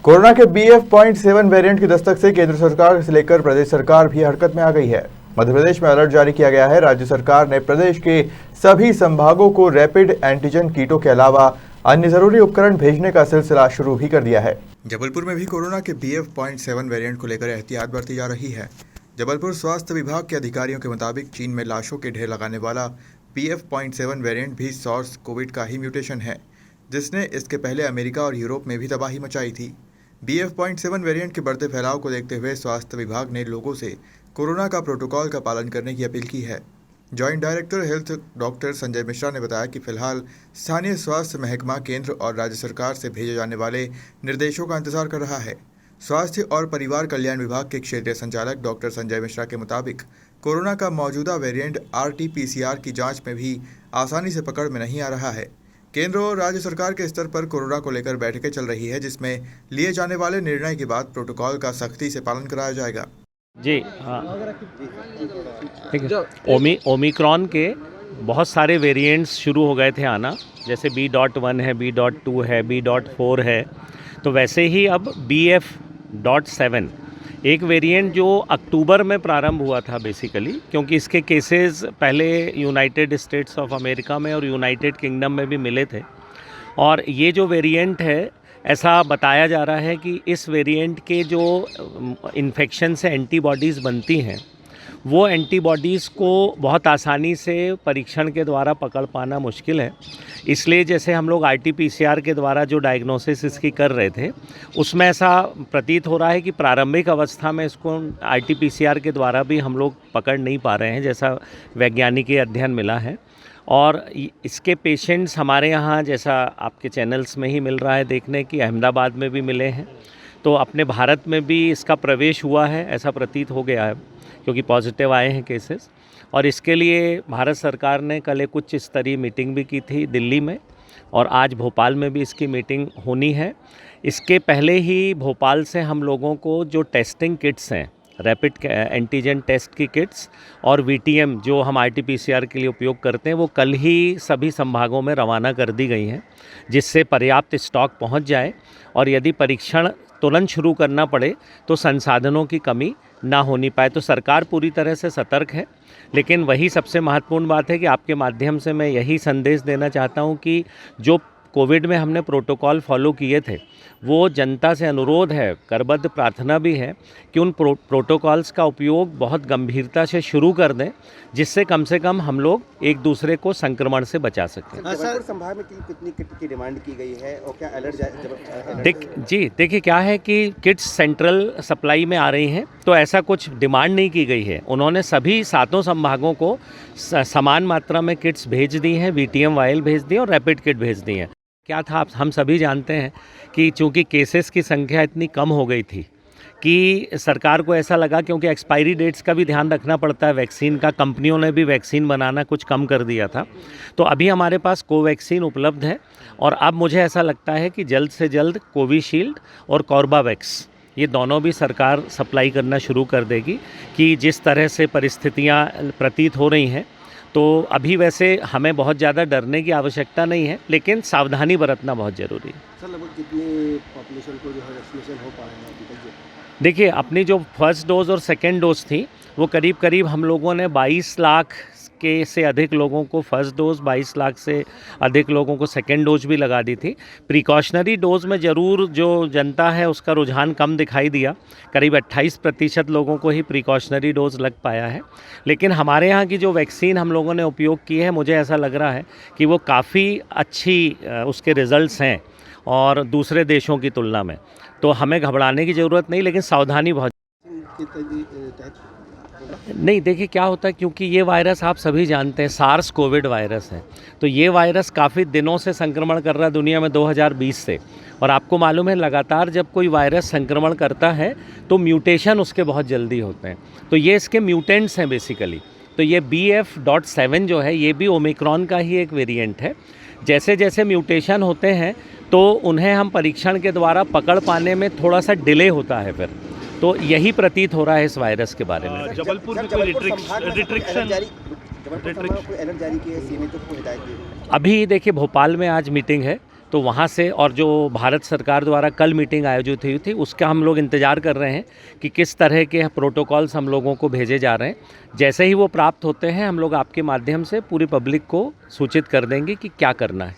Corona के BF.7 variant की दस्तक से केंद्र सरकार से लेकर प्रदेश सरकार भी हरकत में आ गई है। मध्य प्रदेश में अलर्ट जारी किया गया है। राज्य सरकार ने प्रदेश के सभी संभागों को रैपिड एंटीजन किटों के अलावा अन्य जरूरी उपकरण भेजने का सिलसिला शुरू भी कर दिया है। जबलपुर में भी कोरोना के BF.7 वेरिएंट को लेकर एहतियात बरती जा रही है। जबलपुर स्वास्थ्य विभाग के अधिकारियों के मुताबिक चीन में लाशों के ढेर लगाने वाला BF.7 वेरिएंट भी सॉर्स कोविड का ही म्यूटेशन है, जिसने इसके पहले अमेरिका और यूरोप में भी तबाही मचाई थी। BF.7 वेरिएंट के बढ़ते फैलाव को देखते हुए स्वास्थ्य विभाग ने लोगों से कोरोना का प्रोटोकॉल का पालन करने की अपील की है। Joint director health doctor Sanjay Mishra ने बताया कि फिलहाल स्थानीय स्वास्थ्य महकमा केंद्र और राज्य सरकार से भेजे जाने वाले निर्देशों का इंतजार कर रहा है। स्वास्थ्य और परिवार कल्याण विभाग के क्षेत्रीय संचालक डॉक्टर संजय मिश्रा के मुताबिक कोरोना का मौजूदा वेरिएंट RT-PCR की जांच में भी आसानी से पकड़ में नहीं आ रहा है। केंद्र और राज्य सरकार के स्तर पर कोरोना को लेकर बैठकें चल रही है, जिसमें लिए जाने वाले निर्णय के बाद प्रोटोकॉल का सख्ती से पालन कराया जाएगा। जी हाँ, ठीक है। ओमिक्रॉन के बहुत सारे वेरिएंट्स शुरू हो गए थे आना, जैसे B.1 है, B.2 है, B.4 है। तो वैसे ही अब BF.7 एक वेरिएंट जो अक्टूबर में प्रारंभ हुआ था बेसिकली, क्योंकि इसके केसेस पहले यूनाइटेड स्टेट्स ऑफ अमेरिका में और यूनाइटेड किंगडम में भी मिले थे। और ये जो वेरिएंट है, ऐसा बताया जा रहा है कि इस वेरिएंट के जो इन्फेक्शन से एंटीबॉडीज़ बनती हैं, वो एंटीबॉडीज़ को बहुत आसानी से परीक्षण के द्वारा पकड़ पाना मुश्किल है। इसलिए जैसे हम लोग RT-PCR के द्वारा जो डायग्नोसिस इसकी कर रहे थे, उसमें ऐसा प्रतीत हो रहा है कि प्रारंभिक अवस्था में इसको RT-PCR के द्वारा भी हम लोग पकड़ नहीं पा रहे हैं, जैसा वैज्ञानिक अध्ययन मिला है। और इसके पेशेंट्स हमारे यहाँ, जैसा आपके चैनल्स में ही मिल रहा है देखने की, अहमदाबाद में भी मिले हैं। तो अपने भारत में भी इसका प्रवेश हुआ है, ऐसा प्रतीत हो गया है, क्योंकि पॉजिटिव आए हैं केसेस। और इसके लिए भारत सरकार ने कल एक उच्च स्तरीय मीटिंग भी की थी दिल्ली में, और आज भोपाल में भी इसकी मीटिंग होनी है। इसके पहले ही भोपाल से हम लोगों को जो टेस्टिंग किट्स हैं, रैपिड एंटीजन टेस्ट की किट्स और VTM जो हम RT-PCR के लिए उपयोग करते हैं, वो कल ही सभी संभागों में रवाना कर दी गई हैं, जिससे पर्याप्त स्टॉक पहुंच जाए। और यदि परीक्षण तुरंत शुरू करना पड़े तो संसाधनों की कमी ना होनी पाए। तो सरकार पूरी तरह से सतर्क है, लेकिन वही सबसे महत्वपूर्ण बात है कि आपके माध्यम से मैं यही संदेश देना चाहता हूं कि जो कोविड में हमने प्रोटोकॉल फॉलो किए थे, वो जनता से अनुरोध है, करबद्ध प्रार्थना भी है कि उन प्रोटोकॉल्स का उपयोग बहुत गंभीरता से शुरू कर दें, जिससे कम से कम हम लोग एक दूसरे को संक्रमण से बचा सकें। जबलपुर संभाग में कितनी किट की डिमांड की गई है और क्या अलर्ट देखिए क्या है कि किट्स सेंट्रल सप्लाई में आ रही हैं, तो ऐसा कुछ डिमांड नहीं की गई है। उन्होंने सभी 7 संभागों को समान मात्रा में किट्स भेज दी हैं, VTM वायल भेज दी और रैपिड किट भेज दी हैं। क्या था, हम सभी जानते हैं कि चूंकि केसेस की संख्या इतनी कम हो गई थी कि सरकार को ऐसा लगा, क्योंकि एक्सपायरी डेट्स का भी ध्यान रखना पड़ता है वैक्सीन का, कंपनियों ने भी वैक्सीन बनाना कुछ कम कर दिया था। तो अभी हमारे पास कोवैक्सीन उपलब्ध है, और अब मुझे ऐसा लगता है कि जल्द से जल्द कोविशील्ड और कॉर्बावैक्स, ये दोनों भी सरकार सप्लाई करना शुरू कर देगी। कि जिस तरह से परिस्थितियाँ प्रतीत हो रही हैं, तो अभी वैसे हमें बहुत ज़्यादा डरने की आवश्यकता नहीं है, लेकिन सावधानी बरतना बहुत ज़रूरी है। सर, लगभग कितनी पॉपुलेशन को जो है वैक्सीनेशन हो पाया है अभी तक? देखिए, अपनी जो फर्स्ट डोज और सेकेंड डोज थी, वो करीब करीब हम लोगों ने 22 लाख के से अधिक लोगों को फर्स्ट डोज, 22 लाख से अधिक लोगों को सेकेंड डोज भी लगा दी थी। प्रिकॉशनरी डोज में ज़रूर जो जनता है उसका रुझान कम दिखाई दिया, करीब 28% लोगों को ही प्रिकॉशनरी डोज लग पाया है। लेकिन हमारे यहाँ की जो वैक्सीन हम लोगों ने उपयोग की है, मुझे ऐसा लग रहा है कि वो काफ़ी अच्छी उसके रिज़ल्ट्स हैं और दूसरे देशों की तुलना में। तो हमें घबराने की ज़रूरत नहीं, लेकिन सावधानी बहुत नहीं। देखिए क्या होता है, क्योंकि ये वायरस आप सभी जानते हैं सार्स कोविड वायरस है, तो ये वायरस काफ़ी दिनों से संक्रमण कर रहा है दुनिया में 2020 से। और आपको मालूम है, लगातार जब कोई वायरस संक्रमण करता है तो म्यूटेशन उसके बहुत जल्दी होते हैं। तो ये इसके म्यूटेंट्स हैं बेसिकली। तो ये BF.7 जो है, ये भी ओमिक्रॉन का ही एक वेरिएंट है। जैसे जैसे म्यूटेशन होते हैं तो उन्हें हम परीक्षण के द्वारा पकड़ पाने में थोड़ा सा डिले होता है फिर। तो यही प्रतीत हो रहा है इस वायरस के बारे में। जबलपुर में कोई रिस्ट्रिक्शन जारी की है, सीमित को हिदायत दी? अभी देखिए, भोपाल में आज मीटिंग है, तो वहाँ से, और जो भारत सरकार द्वारा कल मीटिंग आयोजित हुई थी उसका हम लोग इंतज़ार कर रहे हैं कि किस तरह के प्रोटोकॉल्स हम लोगों को भेजे जा रहे हैं। जैसे ही वो प्राप्त होते हैं हम लोग आपके माध्यम से पूरी पब्लिक को सूचित कर देंगे कि क्या करना है।